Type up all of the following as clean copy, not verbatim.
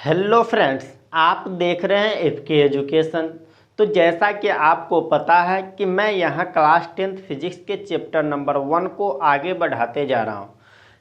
Hello friends, आप देख रहे हैं एफके एजुकेशन। तो जैसा कि आपको पता है कि मैं यहाँ क्लास 10th फिजिक्स के चैप्टर नंबर 1 को आगे बढ़ाते जा रहा हूँ,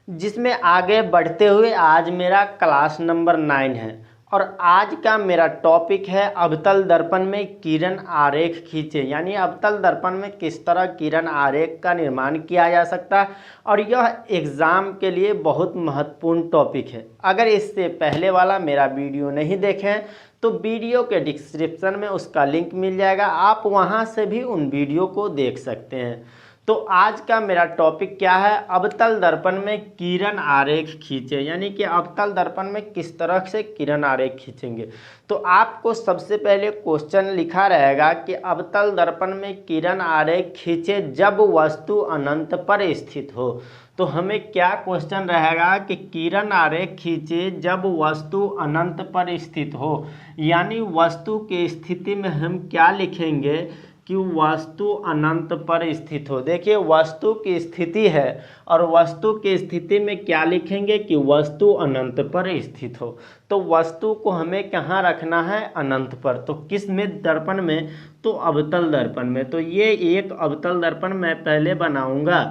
जिसमें आगे बढ़ते हुए आज मेरा क्लास नंबर 9 है। और आज का मेरा टॉपिक है अवतल दर्पण में किरण आरेख खींचे, यानी अवतल दर्पण में किस तरह किरण आरेख का निर्माण किया जा सकता है। और यह एग्ज़ाम के लिए बहुत महत्वपूर्ण टॉपिक है। अगर इससे पहले वाला मेरा वीडियो नहीं देखें तो वीडियो के डिस्क्रिप्शन में उसका लिंक मिल जाएगा, आप वहां से भी उन वीडियो को देख सकते हैं। तो आज का मेरा टॉपिक क्या है, अवतल दर्पण में किरण आरेख खींचे, यानी कि अवतल दर्पण में किस तरह से किरण आरेख खींचेंगे। तो आपको सबसे पहले क्वेश्चन लिखा रहेगा कि अवतल दर्पण में किरण आरेख खींचे जब वस्तु अनंत पर स्थित हो। तो हमें क्या क्वेश्चन रहेगा कि किरण आरेख खींचे जब वस्तु अनंत पर स्थित हो, यानी वस्तु की स्थिति में हम क्या लिखेंगे कि वस्तु अनंत पर स्थित हो। देखिए, वस्तु की स्थिति है और वस्तु की स्थिति में क्या लिखेंगे कि वस्तु अनंत पर स्थित हो। तो वस्तु को हमें कहाँ रखना है, अनंत पर। तो किस में, दर्पण में, तो अवतल दर्पण में। तो ये एक अवतल दर्पण मैं पहले बनाऊंगा।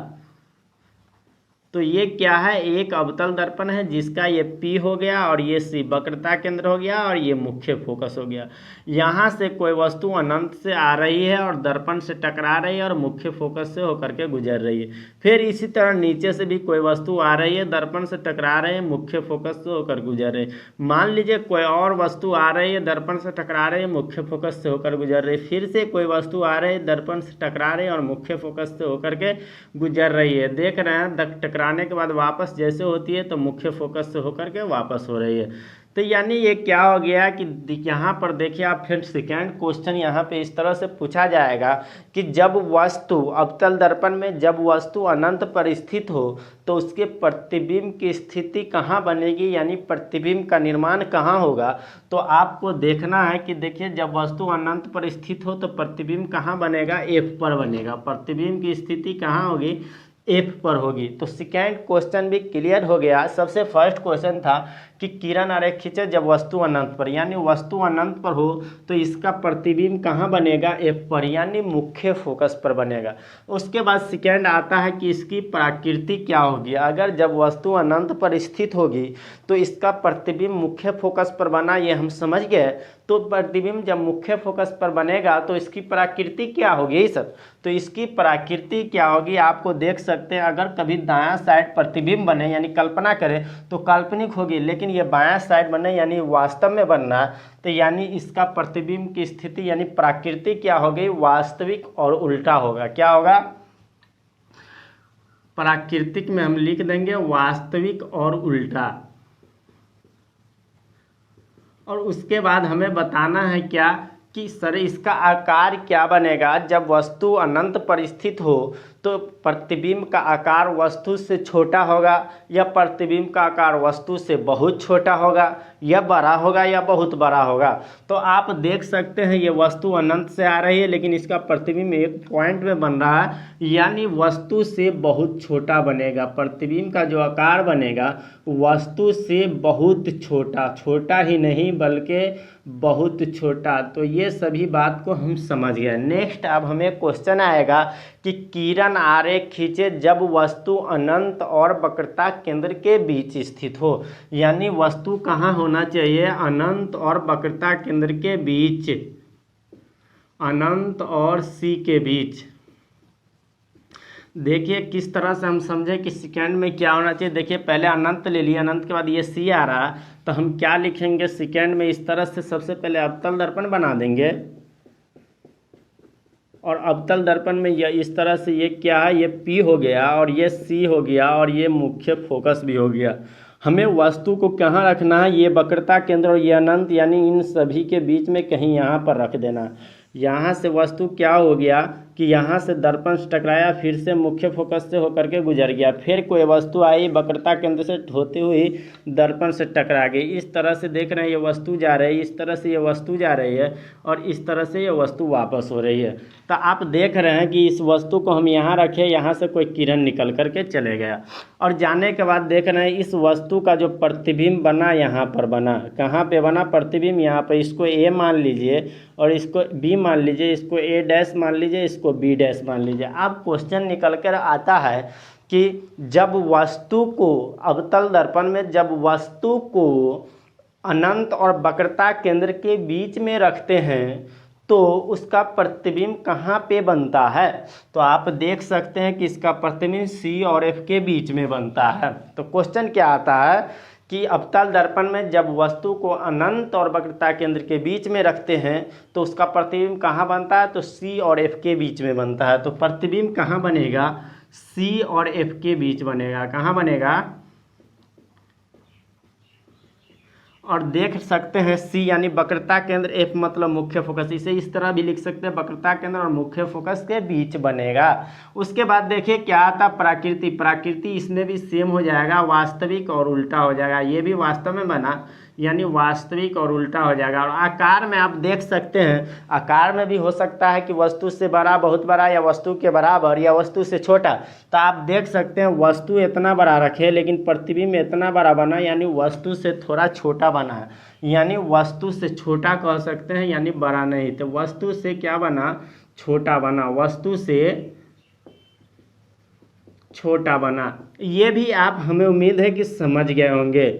तो ये क्या है, एक अवतल दर्पण है जिसका ये P हो गया और ये C वक्रता केंद्र हो गया और ये मुख्य फोकस हो गया। यहाँ से कोई वस्तु अनंत से आ रही है और दर्पण से टकरा रही है और मुख्य फोकस से होकर के गुजर रही है। फिर इसी तरह नीचे से भी कोई वस्तु आ रही है, दर्पण से टकरा रही है, मुख्य फोकस से होकर गुजर रही है। मान लीजिए कोई और वस्तु आ रही है, दर्पण से टकरा रही है, मुख्य फोकस से होकर गुजर रही है। फिर से कोई वस्तु आ रही है, दर्पण से टकरा रही है और मुख्य फोकस से होकर के गुजर रही है। देख रहे हैं, टकराने के बाद वापस जैसे होती है तो मुख्य फोकस से होकर के वापस हो रही है। तो यानी ये क्या हो गया कि यहाँ पर देखिए आप, फिर सेकेंड क्वेश्चन यहाँ पे इस तरह से पूछा जाएगा कि जब वस्तु अवतल दर्पण में जब वस्तु अनंत पर स्थित हो तो उसके प्रतिबिंब की स्थिति कहाँ बनेगी, यानी प्रतिबिंब का निर्माण कहाँ होगा। तो आपको देखना है कि देखिए, जब वस्तु अनंत पर स्थित हो तो प्रतिबिंब कहाँ बनेगा, F पर बनेगा। प्रतिबिंब की स्थिति कहाँ होगी, F पर होगी। तो सेकेंड क्वेश्चन भी क्लियर हो गया। सबसे फर्स्ट क्वेश्चन था कि किरण आरेख खींचे जब वस्तु अनंत पर, यानी वस्तु अनंत पर हो तो इसका प्रतिबिंब कहाँ बनेगा, F पर, यानी मुख्य फोकस पर बनेगा। उसके बाद सेकेंड आता है कि इसकी प्रकृति क्या होगी। अगर जब वस्तु अनंत पर स्थित होगी तो इसका प्रतिबिंब मुख्य फोकस पर बना, ये हम समझ गए। तो प्रतिबिंब जब मुख्य फोकस पर बनेगा तो इसकी प्रकृति क्या होगी, यही सब। तो इसकी प्रकृति क्या होगी, आपको देख सकते हैं। अगर कभी दायां साइड प्रतिबिंब बने, यानी कल्पना करें तो काल्पनिक होगी, लेकिन ये बायां साइड बने यानी वास्तव में बनना है। तो यानी इसका प्रतिबिंब की स्थिति यानी प्रकृति क्या होगी, वास्तविक और उल्टा होगा। क्या होगा, प्राकृतिक में हम लिख देंगे वास्तविक और उल्टा। और उसके बाद हमें बताना है क्या कि सर इसका आकार क्या बनेगा। जब वस्तु अनंत पर स्थित हो तो प्रतिबिंब का आकार वस्तु से छोटा होगा या प्रतिबिंब का आकार वस्तु से बहुत छोटा होगा, या बड़ा होगा या बहुत बड़ा होगा। तो आप देख सकते हैं ये वस्तु अनंत से आ रही है लेकिन इसका प्रतिबिंब एक पॉइंट में बन रहा है, यानी वस्तु से बहुत छोटा बनेगा। प्रतिबिंब का जो आकार बनेगा वस्तु से बहुत छोटा, छोटा ही नहीं बल्कि बहुत छोटा। तो ये सभी बात को हम समझ गए। नेक्स्ट अब हमें क्वेश्चन आएगा कि किरण आरेख खींचे जब वस्तु अनंत और वक्रता केंद्र के बीच स्थित हो, यानी वस्तु कहाँ होना चाहिए, अनंत और वक्रता केंद्र के बीच, अनंत और C के बीच। देखिए किस तरह से हम समझे कि सेकेंड में क्या होना चाहिए। देखिए पहले अनंत ले लिया, अनंत के बाद ये C आ रहा, तो हम क्या लिखेंगे सेकेंड में, इस तरह से सबसे पहले अवतल दर्पण बना देंगे। और अवतल दर्पण में यह इस तरह से, ये क्या है, ये P हो गया और ये C हो गया और ये मुख्य फोकस भी हो गया। हमें वस्तु को कहाँ रखना है, ये वक्रता केंद्र और ये अनंत, यानी इन सभी के बीच में कहीं यहाँ पर रख देना। यहाँ से वस्तु क्या हो गया कि यहाँ से दर्पण से टकराया, फिर से मुख्य फोकस से होकर के गुजर गया, फिर कोई वस्तु आई वक्रता केंद्र से होती हुई दर्पण से टकरा गई। इस तरह से देख रहे हैं ये वस्तु जा रही है, इस तरह से ये वस्तु जा रही है और इस तरह से ये वस्तु वापस हो रही है। तो आप देख रहे हैं कि इस वस्तु को हम यहाँ रखे, यहाँ से कोई किरण निकल करके चले गया और जाने के बाद देख रहे हैं इस वस्तु का जो प्रतिबिंब बना, यहाँ पर बना, कहाँ पे बना प्रतिबिंब, यहाँ पर। इसको ए मान लीजिए और इसको बी मान लीजिए, इसको ए डैश मान लीजिए, इसको बी डैश मान लीजिए। अब क्वेश्चन निकल कर आता है कि जब वस्तु को अवतल दर्पण में जब वस्तु को अनंत और वक्रता केंद्र के बीच में रखते हैं तो उसका प्रतिबिंब कहाँ पे बनता है। तो आप देख सकते हैं कि इसका प्रतिबिंब सी और एफ के बीच में बनता है। तो क्वेश्चन क्या आता है कि अवतल दर्पण में जब वस्तु को अनंत और वक्रता केंद्र के बीच में रखते हैं तो उसका प्रतिबिंब कहाँ बनता है, तो सी और एफ के बीच में बनता है। तो प्रतिबिंब कहाँ बनेगा, सी और एफ के बीच बनेगा। कहाँ बनेगा, और देख सकते हैं सी यानी वक्रता केंद्र, एफ मतलब मुख्य फोकस। इसे इस तरह भी लिख सकते हैं, वक्रता केंद्र और मुख्य फोकस के बीच बनेगा। उसके बाद देखिए क्या आता, प्राकृति। प्राकृति इसमें भी सेम हो जाएगा, वास्तविक और उल्टा हो जाएगा। ये भी वास्तव में बना यानी वास्तविक और उल्टा हो जाएगा। और आकार में आप देख सकते हैं, आकार में भी हो सकता है कि वस्तु से बड़ा, बहुत बड़ा, या वस्तु के बराबर, या वस्तु से छोटा। तो आप देख सकते हैं वस्तु इतना बड़ा रखे लेकिन प्रतिबिंब इतना बड़ा बना, यानी वस्तु से थोड़ा छोटा बना है, यानी वस्तु से छोटा कह सकते हैं, यानी बड़ा नहीं। तो वस्तु से क्या बना, छोटा बना, वस्तु से छोटा बना। ये भी आप, हमें उम्मीद है कि समझ गए होंगे।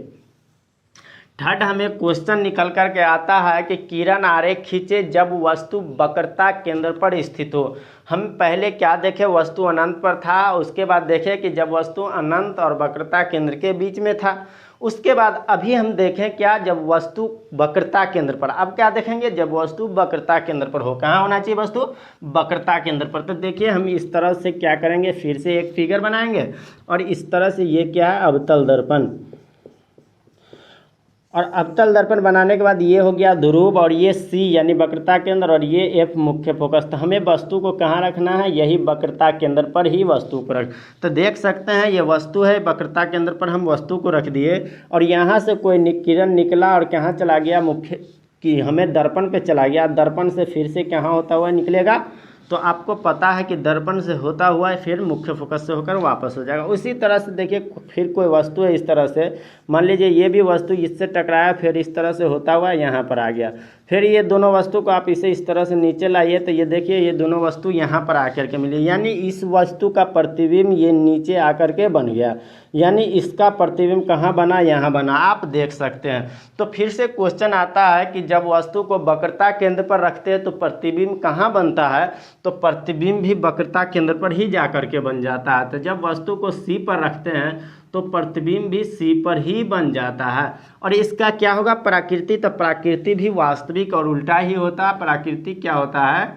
थर्ड हमें क्वेश्चन निकल कर के आता है कि किरण आरेख खींचे जब वस्तु वक्रता केंद्र पर स्थित हो। हम पहले क्या देखे, वस्तु अनंत पर था, उसके बाद देखे कि जब वस्तु अनंत और वक्रता केंद्र के बीच में था। उसके बाद अभी हम देखें क्या, जब वस्तु वक्रता केंद्र पर। अब क्या देखेंगे, जब वस्तु वक्रता केंद्र पर हो। कहाँ होना चाहिए वस्तु, वक्रता केंद्र पर। तो देखिए हम इस तरह से क्या करेंगे, फिर से एक फिगर बनाएंगे और इस तरह से ये क्या है, अवतल दर्पण। और अवतल दर्पण बनाने के बाद ये हो गया ध्रुव और ये सी यानी वक्रता केंद्र और ये एफ मुख्य फोकस। तो हमें वस्तु को कहाँ रखना है, यही वक्रता केंद्र पर ही वस्तु को रख। तो देख सकते हैं ये वस्तु है, वक्रता केंद्र पर हम वस्तु को रख दिए और यहाँ से कोई किरण निकला और कहाँ चला गया, मुख्य कि हमें दर्पण पे चला गया। दर्पण से फिर से कहाँ होता हुआ निकलेगा, तो आपको पता है कि दर्पण से होता हुआ फिर मुख्य फोकस से होकर वापस हो जाएगा। उसी तरह से देखिए फिर कोई वस्तु है इस तरह से, मान लीजिए ये भी वस्तु इससे टकराया, फिर इस तरह से होता हुआ यहाँ पर आ गया। फिर ये दोनों वस्तु को आप इसे इस तरह से नीचे लाइए तो ये देखिए ये दोनों वस्तु यहाँ पर आकर के मिली, यानी इस वस्तु का प्रतिबिंब ये नीचे आकर के बन गया, यानी इसका प्रतिबिंब कहाँ बना, यहाँ बना, आप देख सकते हैं। तो फिर से क्वेश्चन आता है कि जब वस्तु को वक्रता केंद्र पर रखते हैं तो प्रतिबिंब कहाँ बनता है, तो प्रतिबिंब भी वक्रता केंद्र पर ही जा कर के बन जाता है। तो जब वस्तु को सी पर रखते हैं तो प्रतिबिंब भी सी पर ही बन जाता है। और इसका क्या होगा, प्रकृति। तो प्रकृति भी वास्तविक और उल्टा ही होता है। प्रकृति क्या होता है,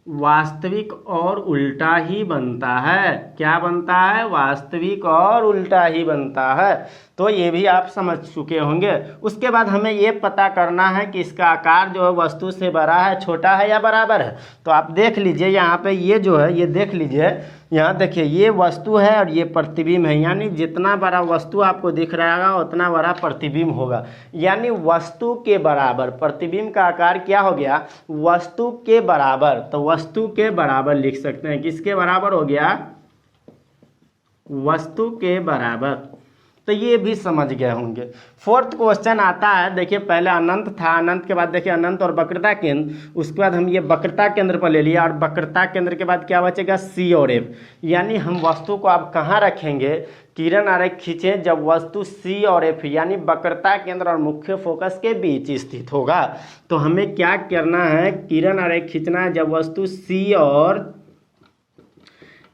वास्तविक और उल्टा ही बनता है। क्या बनता है, वास्तविक और उल्टा ही बनता है। तो ये भी आप समझ चुके होंगे। उसके बाद हमें ये पता करना है कि इसका आकार जो है वस्तु से बड़ा है, छोटा है या बराबर है। तो आप देख लीजिए यहाँ पे ये जो है, ये देख लीजिए, यहाँ देखिए ये वस्तु है और ये प्रतिबिंब है, यानी जितना बड़ा वस्तु आपको दिख रहा होगा उतना बड़ा प्रतिबिंब होगा, यानी वस्तु के बराबर। प्रतिबिंब का आकार क्या हो गया, वस्तु के बराबर। तो वस्तु के बराबर लिख सकते हैं, किसके बराबर हो गया, वस्तु के बराबर। तो ये भी समझ गए होंगे। फोर्थ क्वेश्चन आता है, देखिए पहले अनंत था, अनंत के बाद देखिए अनंत और वक्रता केंद्र, उसके बाद हम ये वक्रता केंद्र पर ले लिया और वक्रता केंद्र के बाद क्या बचेगा, सी और एफ। यानी हम वस्तु को अब कहाँ रखेंगे, किरण आरेख खींचे जब वस्तु सी और एफ यानी वक्रता केंद्र और मुख्य फोकस के बीच स्थित होगा। तो हमें क्या करना है, किरण आरेख खींचना है जब वस्तु सी और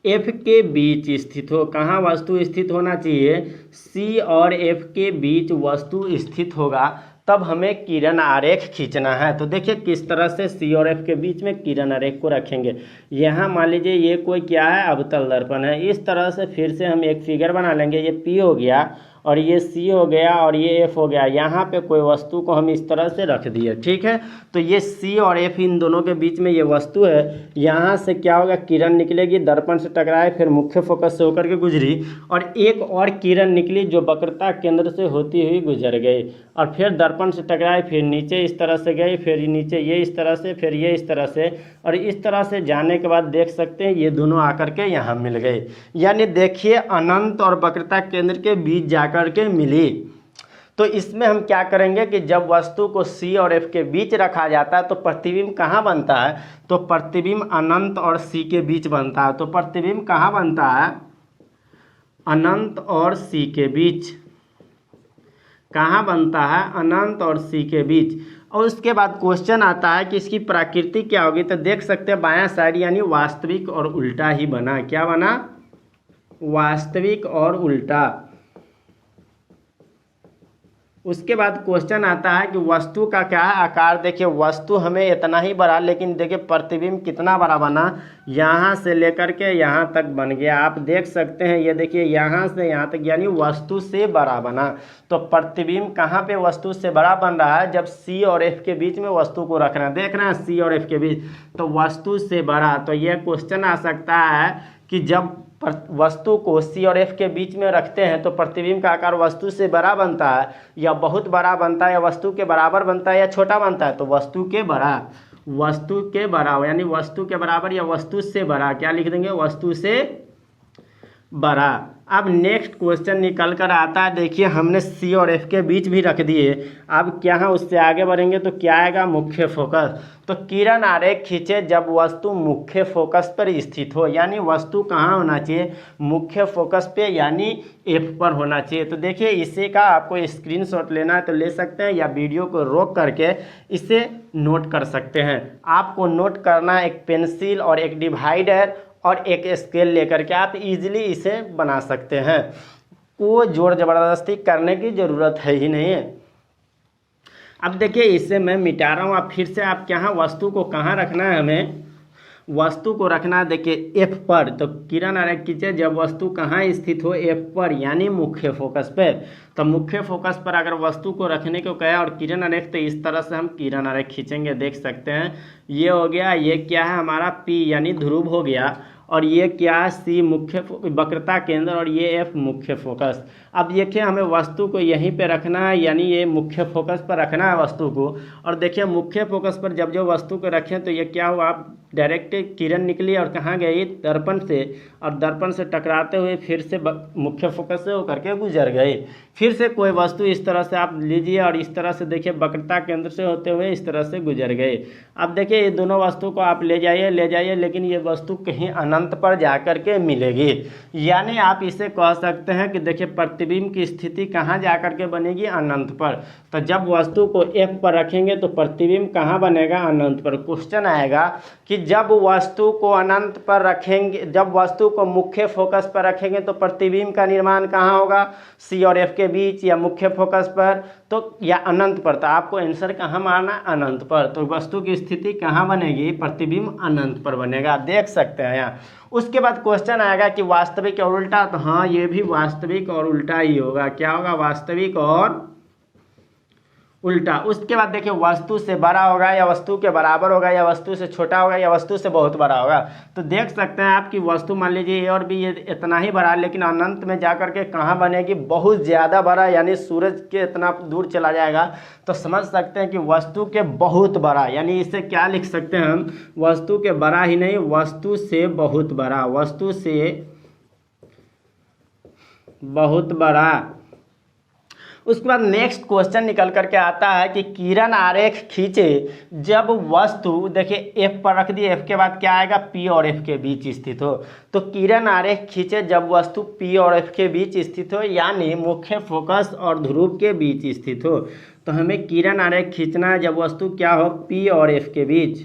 एफ के बीच स्थित हो। कहाँ वस्तु स्थित होना चाहिए, सी और एफ के बीच वस्तु स्थित होगा, तब हमें किरण आरेख खींचना है। तो देखिए किस तरह से सी और एफ के बीच में किरण आरेख को रखेंगे। यहाँ मान लीजिए ये कोई क्या है, अवतल दर्पण है। इस तरह से फिर से हम एक फिगर बना लेंगे, ये पी हो गया और ये C हो गया और ये F हो गया। यहाँ पे कोई वस्तु को हम इस तरह से रख दिए, ठीक है। तो ये C और F इन दोनों के बीच में ये वस्तु है। यहाँ से क्या होगा, किरण निकलेगी, दर्पण से टकराए, फिर मुख्य फोकस से होकर के गुजरी, और एक और किरण निकली जो वक्रता केंद्र से होती हुई गुजर गई, और फिर दर्पण से टकराए, फिर नीचे इस तरह से गई, फिर नीचे ये इस तरह से, फिर ये इस तरह से, और इस तरह से जाने के बाद देख सकते हैं ये दोनों आकर के यहाँ मिल गए। यानी देखिए अनंत और वक्रता केंद्र के बीच जाकर के मिली। तो इसमें हम क्या करेंगे कि जब वस्तु को C और F के बीच रखा जाता है तो प्रतिबिंब कहाँ बनता है, तो प्रतिबिंब अनंत और C के बीच बनता है। तो प्रतिबिंब कहाँ बनता है, अनंत और C के बीच। कहाँ बनता है, अनंत और C के बीच। और उसके बाद क्वेश्चन आता है कि इसकी प्रकृति क्या होगी। तो देख सकते हैं बायां साइड यानी वास्तविक और उल्टा ही बना। क्या बना, वास्तविक और उल्टा। उसके बाद क्वेश्चन आता है कि वस्तु का क्या है आकार। देखिए वस्तु हमें इतना ही बड़ा, लेकिन देखिए प्रतिबिंब कितना बड़ा बना, यहाँ से लेकर के यहाँ तक बन गया। आप देख सकते हैं ये देखिए यहाँ से यहाँ तक, यानी वस्तु से बड़ा बना। तो प्रतिबिंब कहाँ पे वस्तु से बड़ा बन रहा है, जब C और F के बीच में वस्तु को रखना। देख रहे हैं C और F के बीच, तो वस्तु से बड़ा। तो यह क्वेश्चन आ सकता है कि जब वस्तु को C और F के बीच में रखते हैं तो प्रतिबिंब का आकार वस्तु से बड़ा बनता है या बहुत बड़ा बनता है, या वस्तु के बराबर बनता है या छोटा बनता है। तो वस्तु के बड़ा, वस्तु के बड़ा, यानी वस्तु के बराबर या वस्तु से बड़ा। क्या लिख देंगे, वस्तु से बड़ा। अब नेक्स्ट क्वेश्चन निकल कर आता है। देखिए हमने C और F के बीच भी रख दिए। अब क्या है, उससे आगे बढ़ेंगे तो क्या आएगा, मुख्य फोकस। तो किरण आरेख खींचे जब वस्तु मुख्य फोकस पर स्थित हो, यानी वस्तु कहाँ होना चाहिए, मुख्य फोकस पे, यानी F पर होना चाहिए। तो देखिए इसी का आपको स्क्रीनशॉट लेना है तो ले सकते हैं, या वीडियो को रोक करके इसे नोट कर सकते हैं। आपको नोट करना एक पेंसिल और एक डिवाइडर और एक स्केल लेकर के आप इजीली इसे बना सकते हैं। कोई जोर ज़बरदस्ती करने की ज़रूरत है ही नहीं है। अब देखिए इसे मैं मिटा रहा हूँ। अब फिर से आप यहाँ वस्तु को कहाँ रखना है, हमें वस्तु को रखना है देखिए F पर। तो किरण आरेख खींचे जब वस्तु कहाँ स्थित हो, F पर, यानी मुख्य फोकस पे। तो मुख्य फोकस पर अगर वस्तु को रखने को कहा और किरण आरेख, तो इस तरह से हम किरण आरेख खींचेंगे। देख सकते हैं ये हो गया, ये क्या है हमारा P यानी ध्रुव हो गया, और ये क्या है C मुख्य वक्रता केंद्र, और ये F मुख्य फोकस। अब देखिए हमें वस्तु को यहीं पे रखना है, यानी ये मुख्य फोकस पर रखना है वस्तु को। और देखिए मुख्य फोकस पर जब जो वस्तु को रखें तो ये क्या हुआ, आप डायरेक्ट किरण निकली और कहाँ गई, दर्पण से, और दर्पण से टकराते हुए फिर से मुख्य फोकस से होकर के गुजर गई। फिर से कोई वस्तु इस तरह से आप लीजिए और इस तरह से देखिए वक्रता केंद्र से होते हुए इस तरह से गुजर गए। अब देखिए ये दोनों वस्तु को आप ले जाइए, लेकिन ये वस्तु कहीं अनंत पर जाकर के मिलेगी। यानी आप इसे कह सकते हैं कि देखिए प्रतिबिंब की स्थिति कहाँ जाकर के बनेगी, अनंत पर। तो जब वस्तु को F पर रखेंगे तो प्रतिबिंब कहाँ बनेगा, अनंत पर। क्वेश्चन आएगा कि जब वस्तु को अनंत पर रखेंगे, जब वस्तु को मुख्य फोकस पर रखेंगे तो प्रतिबिंब का निर्माण कहाँ होगा, C और F के बीच, या मुख्य फोकस पर, तो या अनंत पर। तो आपको आंसर कहाँ मारना, अनंत पर। तो वस्तु की स्थिति कहाँ बनेगी, प्रतिबिंब अनंत पर बनेगा। देख सकते हैं यहाँ। उसके बाद क्वेश्चन आएगा कि वास्तविक और उल्टा। तो हाँ ये भी वास्तविक और उल्टा ही होगा। क्या होगा, वास्तविक और उल्टा। उसके बाद देखिए वस्तु से बड़ा होगा या वस्तु के बराबर होगा, या वस्तु से छोटा होगा या वस्तु से बहुत बड़ा होगा। तो देख सकते हैं आपकी वस्तु मान लीजिए और भी ये इतना ही बड़ा, लेकिन अनंत में जाकर के कहाँ बनेगी, बहुत ज़्यादा बड़ा, यानी सूरज के इतना दूर चला जाएगा। तो समझ सकते हैं कि वस्तु के बहुत बड़ा, यानी इसे क्या लिख सकते हैं हम, वस्तु के बड़ा ही नहीं, वस्तु से बहुत बड़ा, वस्तु से बहुत बड़ा। उसके बाद नेक्स्ट क्वेश्चन निकल करके आता है कि किरण आरेख खींचे जब वस्तु, देखिए F पर रख दिए, F के बाद क्या आएगा, P और F के बीच स्थित हो। तो किरण आरेख खींचे जब वस्तु P और F के बीच स्थित हो, यानी मुख्य फोकस और ध्रुव के बीच स्थित हो। तो हमें किरण आरेख खींचना है जब वस्तु क्या हो, P और F के बीच।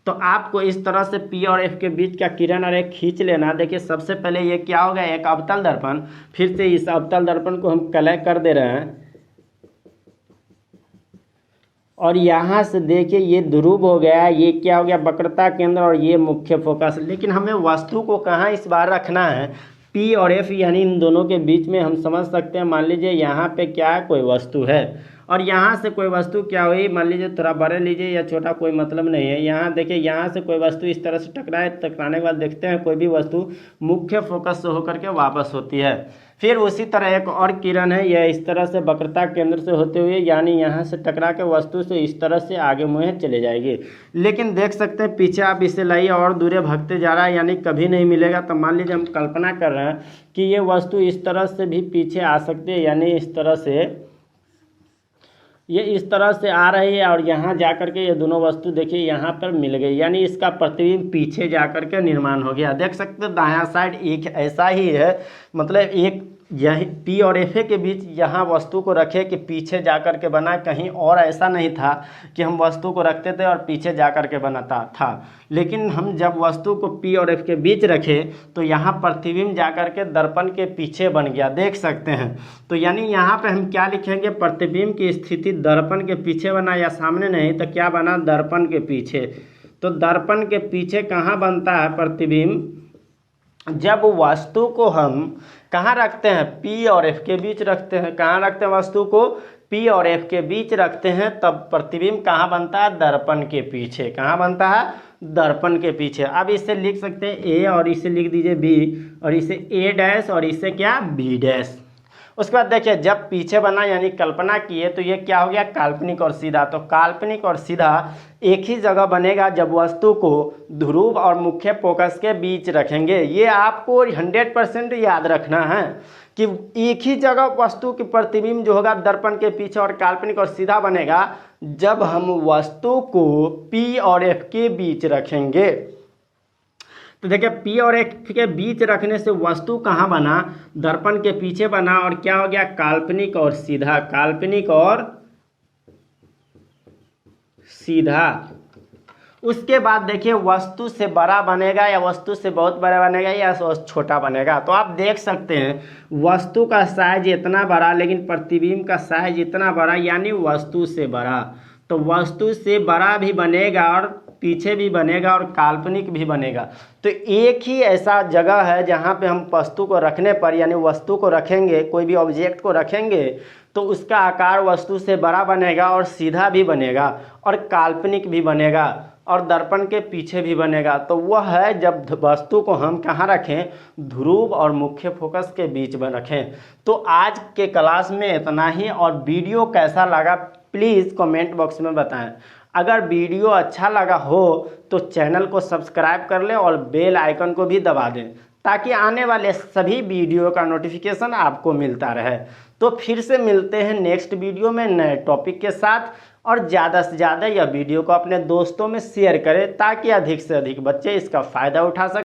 तो आपको इस तरह से P और F के बीच का किरण आरेख खींच लेना। देखिए सबसे पहले ये क्या होगा, एक अवतल दर्पण। फिर से इस अवतल दर्पण को हम कलेक्ट कर दे रहे हैं। और यहाँ से देखिए ये ध्रुव हो गया, ये क्या हो गया वक्रता केंद्र, और ये मुख्य फोकस। लेकिन हमें वस्तु को कहाँ इस बार रखना है, P और F यानी इन दोनों के बीच में हम समझ सकते हैं। मान लीजिए यहाँ पे क्या है, कोई वस्तु है, और यहाँ से कोई वस्तु क्या हुई, मान लीजिए थोड़ा बड़े लीजिए या छोटा, कोई मतलब नहीं है। यहाँ देखिए यहाँ से कोई वस्तु इस तरह से टकराए, टकराने के बाद देखते हैं कोई भी वस्तु मुख्य फोकस से होकर के वापस होती है। फिर उसी तरह एक और किरण है, यह इस तरह से वक्रता केंद्र से होते हुए यानी यहाँ से टकरा के वस्तु से इस तरह से आगे मुँहे चले जाएगी। लेकिन देख सकते हैं पीछे आप इसे लाइए और दूरे भागते जा रहा है, यानी कभी नहीं मिलेगा। तो मान लीजिए हम कल्पना कर रहे हैं कि ये वस्तु इस तरह से भी पीछे आ सकती है, यानी इस तरह से ये इस तरह से आ रही है, और यहाँ जा कर के ये दोनों वस्तु देखिए यहाँ पर मिल गई, यानी इसका प्रतिबिंब पीछे जा कर के निर्माण हो गया। देख सकते हैं दायां साइड एक ऐसा ही है, मतलब एक यही P और F के बीच यहाँ वस्तु को रखे कि पीछे जा कर के बना, कहीं और ऐसा नहीं था कि हम वस्तु को रखते थे और पीछे जा कर के बनाता था। लेकिन हम जब वस्तु को P और F के बीच रखे तो यहाँ प्रतिबिंब जा कर के दर्पण के पीछे बन गया, देख सकते हैं। तो यानी यहाँ पे हम क्या लिखेंगे, प्रतिबिंब की स्थिति दर्पण के पीछे बना, या सामने नहीं तो क्या बना, दर्पण के पीछे। तो दर्पण के पीछे कहाँ बनता है प्रतिबिंब, जब वस्तु को हम कहाँ रखते हैं, P और F के बीच रखते हैं। कहाँ रखते हैं वस्तु को, P और F के बीच रखते हैं, तब प्रतिबिंब कहाँ बनता है, दर्पण के पीछे। कहाँ बनता है, दर्पण के पीछे। अब इसे लिख सकते हैं A, और इसे लिख दीजिए B, और इसे A डैश, और इसे क्या, B डैश। उसके बाद देखिए जब पीछे बना यानी कल्पना किए तो ये क्या हो गया, काल्पनिक और सीधा। तो काल्पनिक और सीधा एक ही जगह बनेगा जब वस्तु को ध्रुव और मुख्य फोकस के बीच रखेंगे। ये आपको 100% याद रखना है कि एक ही जगह वस्तु की प्रतिबिंब जो होगा दर्पण के पीछे और काल्पनिक और सीधा बनेगा जब हम वस्तु को P और F के बीच रखेंगे। तो देखिए P और F के बीच रखने से वस्तु कहाँ बना, दर्पण के पीछे बना, और क्या हो गया, काल्पनिक और सीधा। काल्पनिक और सीधा। उसके बाद देखिए वस्तु से बड़ा बनेगा या वस्तु से बहुत बड़ा बनेगा या छोटा बनेगा। तो आप देख सकते हैं वस्तु का साइज इतना बड़ा लेकिन प्रतिबिंब का साइज इतना बड़ा, यानी वस्तु से बड़ा। तो वस्तु से बड़ा भी बनेगा और पीछे भी बनेगा और काल्पनिक भी बनेगा। तो एक ही ऐसा जगह है जहाँ पे हम वस्तु को रखने पर यानी वस्तु को रखेंगे, कोई भी ऑब्जेक्ट को रखेंगे तो उसका आकार वस्तु से बड़ा बनेगा और सीधा भी बनेगा और काल्पनिक भी बनेगा और दर्पण के पीछे भी बनेगा। तो वह है जब वस्तु को हम कहाँ रखें, ध्रुव और मुख्य फोकस के बीच में रखें। तो आज के क्लास में इतना ही, और वीडियो कैसा लगा प्लीज़ कमेंट बॉक्स में बताएं। अगर वीडियो अच्छा लगा हो तो चैनल को सब्सक्राइब कर लें और बेल आइकन को भी दबा दें ताकि आने वाले सभी वीडियो का नोटिफिकेशन आपको मिलता रहे। तो फिर से मिलते हैं नेक्स्ट वीडियो में नए टॉपिक के साथ, और ज़्यादा से ज़्यादा यह वीडियो को अपने दोस्तों में शेयर करें ताकि अधिक से अधिक बच्चे इसका फ़ायदा उठा सकें।